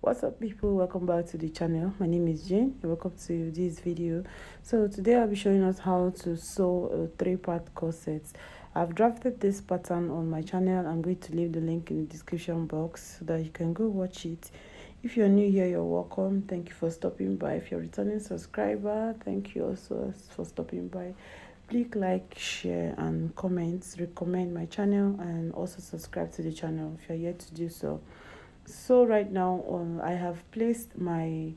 What's up, people? Welcome back to the channel. My name is Jane. Welcome to this video. So today I'll be showing us how to sew a 3-part corset. I've drafted this pattern on my channel. I'm going to leave the link in the description box so that you can go watch it. If you're new here, you're welcome. Thank you for stopping by. If you're a returning subscriber, thank you also for stopping by. Please like, share and comment, recommend my channel, and also subscribe to the channel if you're yet to do so. So right now I have placed my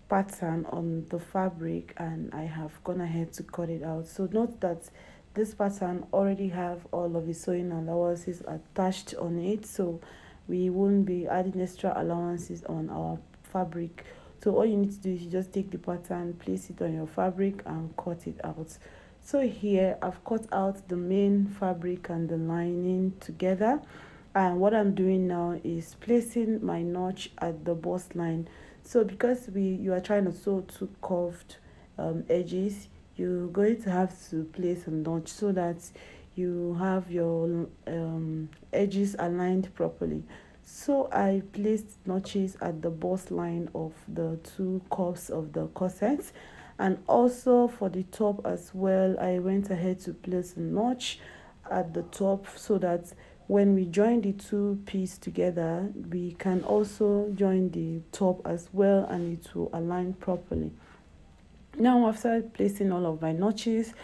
pattern on the fabric and I have gone ahead to cut it out. So note that this pattern already have all of the sewing allowances attached on it, so we won't be adding extra allowances on our fabric. So all you need to do is you just take the pattern, place it on your fabric and cut it out. So here I've cut out the main fabric and the lining together, and what I'm doing now is placing my notch at the bust line. So because you are trying to sew two curved edges, you're going to have to place a notch so that you have your edges aligned properly. So I placed notches at the bust line of the two curves of the corset, and also for the top as well, I went ahead to place a notch at the top so that when we join the two pieces together, we can also join the top as well and it will align properly. Now, after placing all of my notches,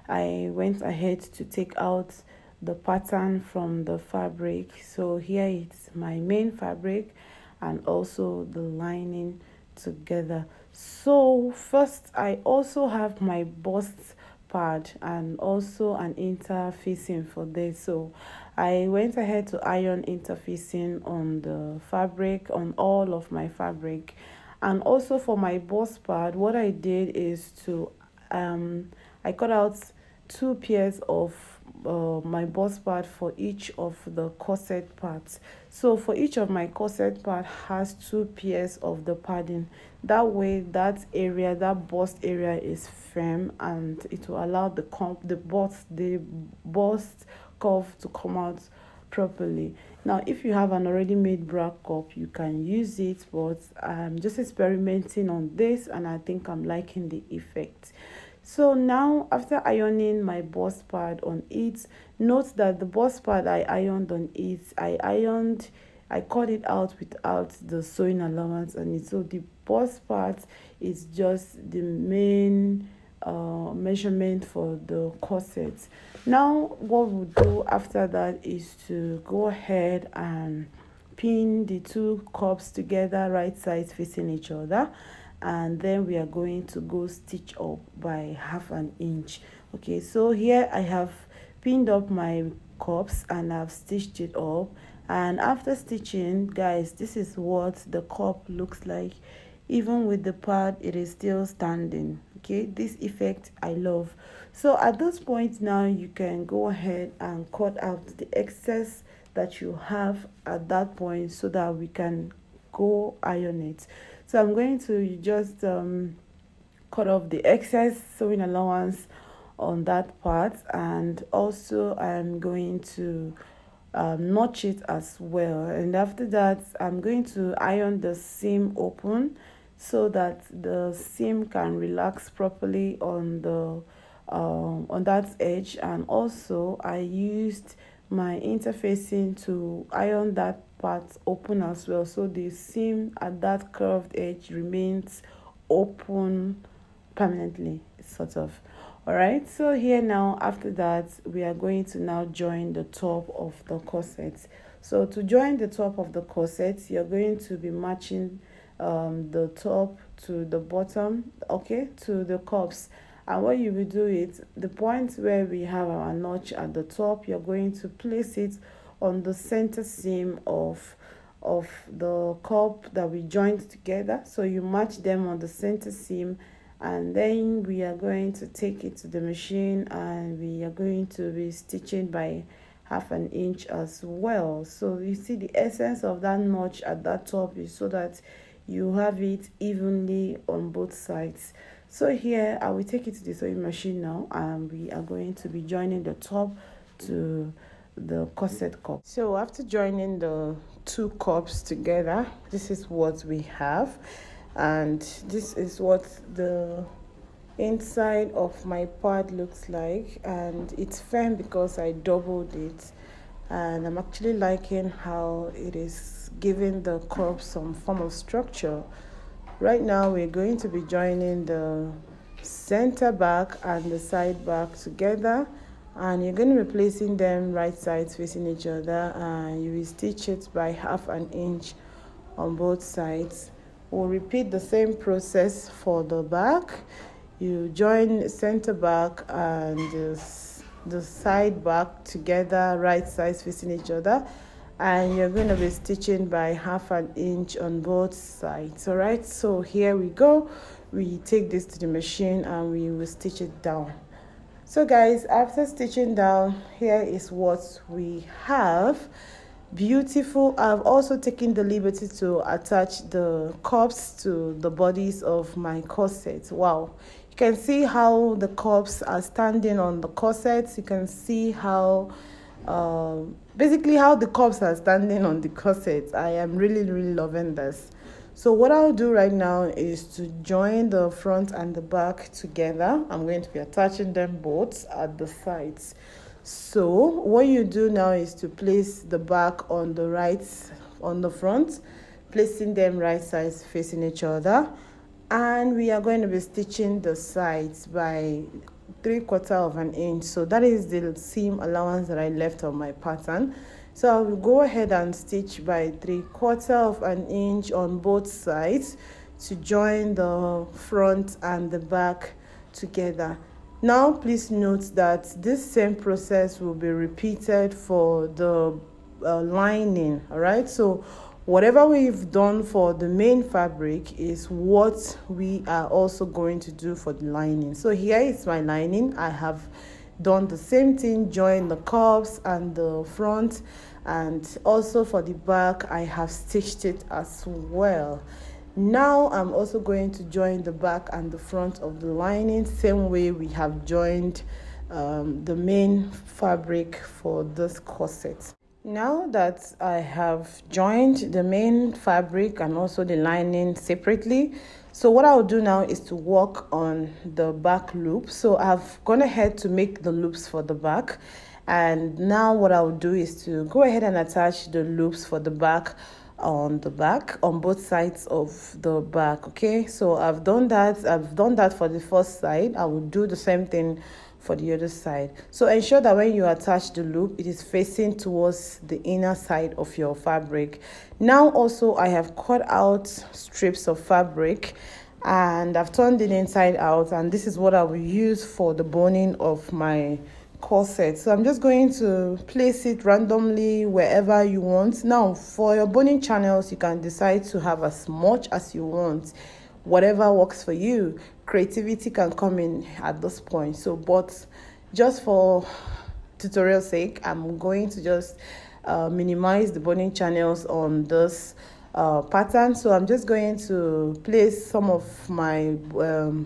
I went ahead to take out the pattern from the fabric. So here it's my main fabric and also the lining together. So first, I also have my bust pad and also an interfacing for this. So I went ahead to iron interfacing on the fabric, on all of my fabric. And also for my bust pad, what I did is to I cut out 2 pairs of my bust pad for each of the corset parts. So for each of my corset part has 2 pairs of the padding. That way that area, that bust area is firm and it will allow the bust curve to come out properly. Now if you have an already made bra cup, you can use it, but I'm just experimenting on this and I think I'm liking the effect. So now after ironing my bust pad on it, note that the bust pad I ironed on it, I cut it out without the sewing allowance on it. So the bust part is just the main measurement for the corset. Now what we'll do after that is to go ahead and pin the two cups together, right sides facing each other, and then we are going to go stitch up by 1/2 inch. Okay, so here I have pinned up my cups and I've stitched it up, and after stitching, guys, this is what the cup looks like. Even with the pad, it is still standing. Okay, this effect I love. So at this point now, you can go ahead and cut out the excess that you have at that point so that we can go iron it. So I'm going to just cut off the excess sewing allowance on that part, and also I'm going to notch it as well. And after that, I'm going to iron the seam open so that the seam can relax properly on the on that edge. And also I used my interfacing to iron that part open as well, so the seam at that curved edge remains open permanently, sort of. All right, so here now after that, we are going to now join the top of the corset. So to join the top of the corset, you're going to be matching the top to the bottom, okay, to the cups. And what you will do is the point where we have our notch at the top, you're going to place it on the center seam of the cup that we joined together. So you match them on the center seam, and then we are going to take it to the machine and we are going to be stitching by 1/2 inch as well. So you see the essence of that notch at that top is so that you have it evenly on both sides. So here I will take it to the sewing machine now, and we are going to be joining the top to the corset cup. So after joining the two cups together, this is what we have, and this is what the inside of my pad looks like, and it's firm because I doubled it, and I'm actually liking how it is giving the cup some form of structure. Right now we're going to be joining the center back and the side back together, and you're going to be placing them right sides facing each other, and you will stitch it by 1/2 inch on both sides. We'll repeat the same process for the back. You join center back and the side back together, right sides facing each other, and you're going to be stitching by 1/2 inch on both sides. All right, so here we go. We take this to the machine and we will stitch it down. So guys, after stitching down, here is what we have. Beautiful. I've also taken the liberty to attach the cups to the bodies of my corset. Wow, you can see how the cups are standing on the corsets. You can see how basically how the cups are standing on the corset. I am really loving this. So what I'll do right now is to join the front and the back together. I'm going to be attaching them both at the sides. So what you do now is to place the back on the right, on the front, placing them right sides facing each other, and we are going to be stitching the sides by 3/4 inch. So that is the seam allowance that I left on my pattern. So I will go ahead and stitch by 3/4 inch on both sides to join the front and the back together. Now please note that this same process will be repeated for the lining. All right, so whatever we've done for the main fabric is what we are also going to do for the lining. So here is my lining. I have done the same thing, join the cups and the front, and also for the back I have stitched it as well. Now I'm also going to join the back and the front of the lining, same way we have joined the main fabric for this corset. Now that I have joined the main fabric and also the lining separately, so what I'll do now is to work on the back loop. So I've gone ahead to make the loops for the back, and now what I'll do is to go ahead and attach the loops for the back on both sides of the back. Okay, so I've done that for the first side. I will do the same thing for the other side. So ensure that when you attach the loop, it is facing towards the inner side of your fabric. Now also I have cut out strips of fabric and I've turned it inside out, and this is what I will use for the boning of my corset. So I'm just going to place it randomly wherever you want. Now for your boning channels, you can decide to have as much as you want, whatever works for you. Creativity can come in at this point. So but just for tutorial sake, I'm going to just minimize the boning channels on this pattern. So I'm just going to place some of my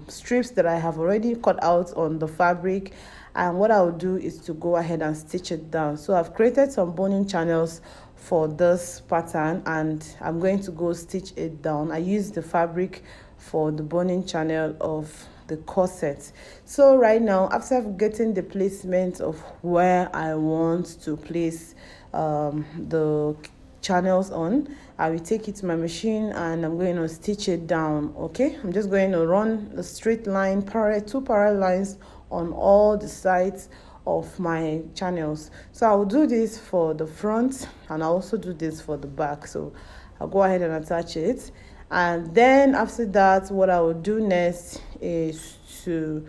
strips that I have already cut out on the fabric, and what I'll do is to go ahead and stitch it down. So I've created some boning channels for this pattern and I'm going to go stitch it down. I use the fabric for the boning channel of the corset. So right now, after getting the placement of where I want to place the channels on, I will take it to my machine and I'm going to stitch it down. Okay, I'm just going to run a straight line, two parallel lines on all the sides of my channels. So I'll do this for the front and I'll also do this for the back. So I'll go ahead and attach it, and then after that what I will do next is to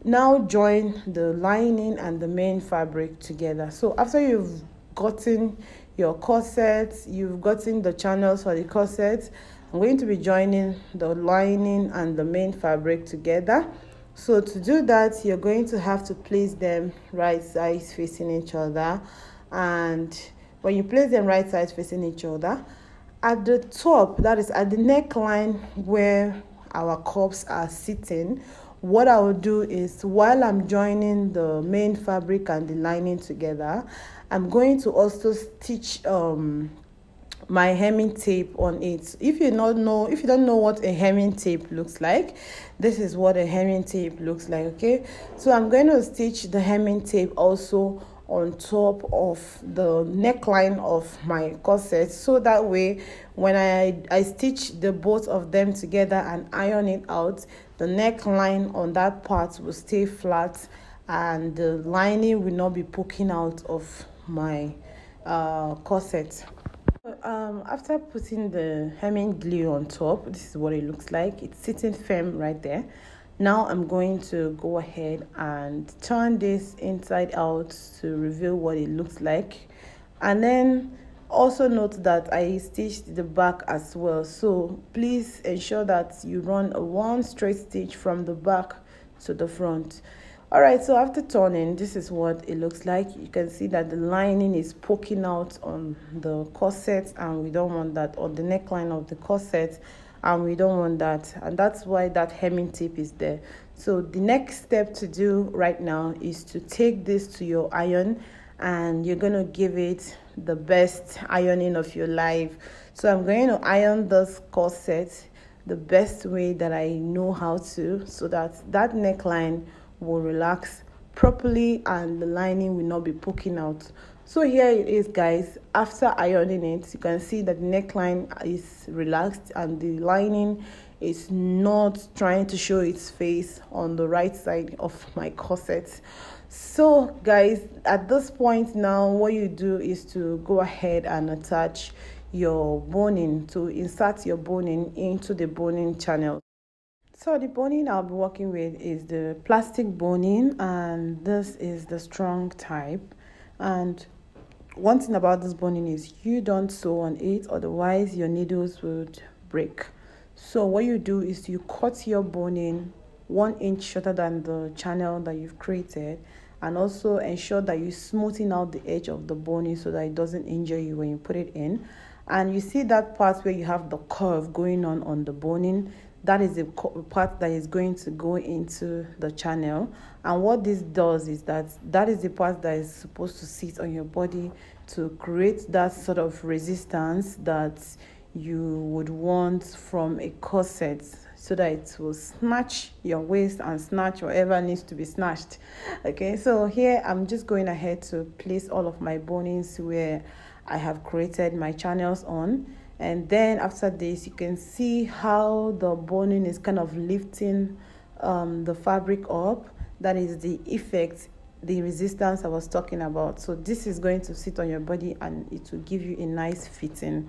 now join the lining and the main fabric together. So after you've gotten your corset, you've gotten the channels for the corset, I'm going to be joining the lining and the main fabric together. So to do that, you're going to have to place them right sides facing each other, and when you place them right sides facing each other, at the top, that is at the neckline where our cups are sitting, what I will do is, while I'm joining the main fabric and the lining together, I'm going to also stitch my hemming tape on it. If you don't know what a hemming tape looks like, this is what a hemming tape looks like. Okay, so I'm going to stitch the hemming tape also on top of the neckline of my corset, so that way when I stitch the both of them together and iron it out, the neckline on that part will stay flat and the lining will not be poking out of my corset. After putting the hemming glue on top, this is what it looks like. It's sitting firm right there. Now I'm going to go ahead and turn this inside out to reveal what it looks like. And then also note that I stitched the back as well. So please ensure that you run a one straight stitch from the back to the front. Alright, so after turning, this is what it looks like. You can see that the lining is poking out on the corset, and we don't want that, on the neckline of the corset, and we don't want that, and that's why that hemming tape is there. So the next step to do right now is to take this to your iron, and you're going to give it the best ironing of your life. So I'm going to iron this corset the best way that I know how to, so that that neckline will relax properly and the lining will not be poking out. So here it is, guys. After ironing it, you can see that the neckline is relaxed and the lining is not trying to show its face on the right side of my corset. So guys, at this point now, what you do is to go ahead and attach your boning, to insert your boning into the boning channel. So the boning I'll be working with is the plastic boning, and this is the strong type. And one thing about this boning is you don't sew on it, otherwise your needles would break. So what you do is you cut your boning 1 inch shorter than the channel that you've created, and also ensure that you smoothing out the edge of the boning so that it doesn't injure you when you put it in. And you see that part where you have the curve going on the boning, that is the part that is going to go into the channel. And what this does is that is the part that is supposed to sit on your body to create that sort of resistance that you would want from a corset, so that it will snatch your waist and snatch whatever needs to be snatched. Okay, so here I'm just going ahead to place all of my bonings where I have created my channels on. And then after this, you can see how the boning is kind of lifting the fabric up. That is the effect, the resistance I was talking about. So this is going to sit on your body and it will give you a nice fitting.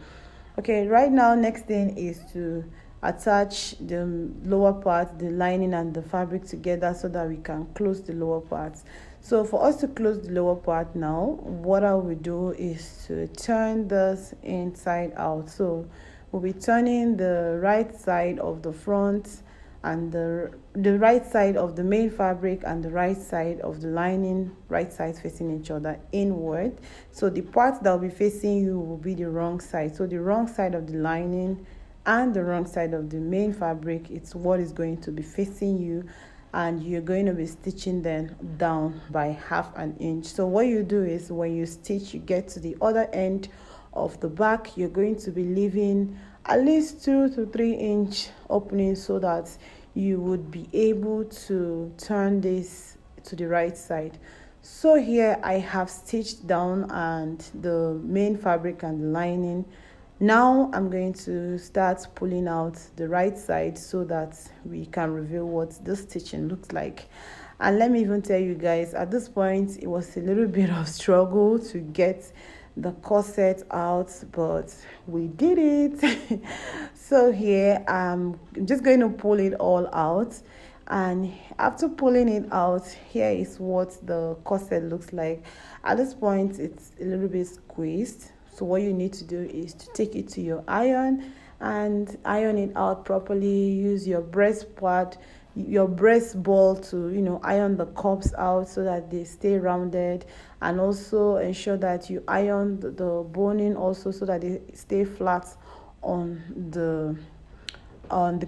Okay, right now, next thing is to attach the lower part, the lining and the fabric together, so that we can close the lower parts. So for us to close the lower part now, what I will do is to turn this inside out. So we'll be turning the right side of the front and the right side of the main fabric and the right side of the lining, right sides facing each other inward. So the part that will be facing you will be the wrong side. So the wrong side of the lining and the wrong side of the main fabric, it's what is going to be facing you, and you're going to be stitching them down by 1/2 inch. So what you do is, when you stitch, you get to the other end of the back, you're going to be leaving at least 2 to 3 inch opening, so that you would be able to turn this to the right side. So here I have stitched down and the main fabric and the lining. Now I'm going to start pulling out the right side so that we can reveal what the stitching looks like. And let me even tell you guys, at this point it was a little bit of struggle to get the corset out, but we did it. So here I'm just going to pull it all out, and after pulling it out, here is what the corset looks like. At this point it's a little bit squeezed. So what you need to do is to take it to your iron and iron it out properly. Use your breast pad, your breast ball to iron the cups out so that they stay rounded, and also ensure that you iron the boning also so that they stay flat on the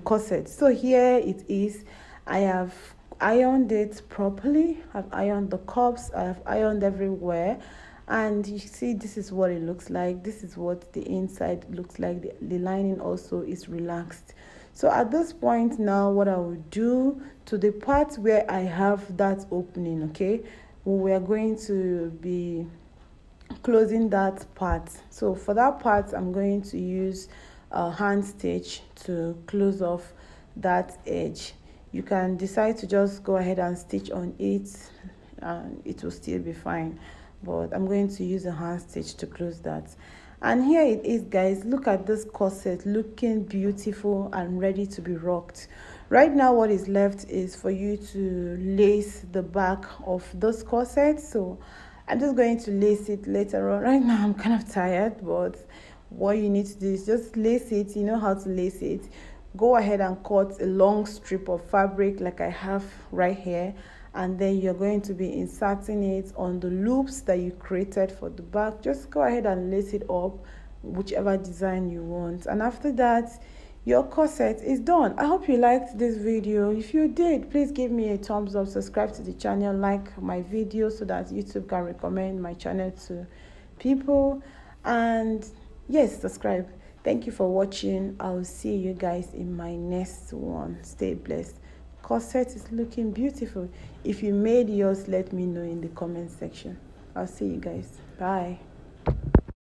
corset. So here it is. I have ironed it properly. I've ironed the cups, I have ironed everywhere, and you see this is what it looks like. This is what the inside looks like. The lining also is relaxed. So at this point now, what I will do to the part where I have that opening, okay, we are going to be closing that part. So for that part, I'm going to use a hand stitch to close off that edge. You can decide to just go ahead and stitch on it and it will still be fine, but I'm going to use a hand stitch to close that. And here it is, guys. Look at this corset, looking beautiful and ready to be rocked. Right now what is left is for you to lace the back of this corset, so I'm just going to lace it later on. Right now I'm kind of tired, but what you need to do is just lace it. You know how to lace it. Go ahead and cut a long strip of fabric like I have right here, and then you're going to be inserting it on the loops that you created for the back. Just go ahead and lace it up, whichever design you want, and after that your corset is done. I hope you liked this video. If you did, please give me a thumbs up, subscribe to the channel, like my video so that YouTube can recommend my channel to people, and yes, subscribe. Thank you for watching. I'll see you guys in my next one. Stay blessed. Corset is looking beautiful. If you made yours, let me know in the comment section. I'll see you guys. Bye.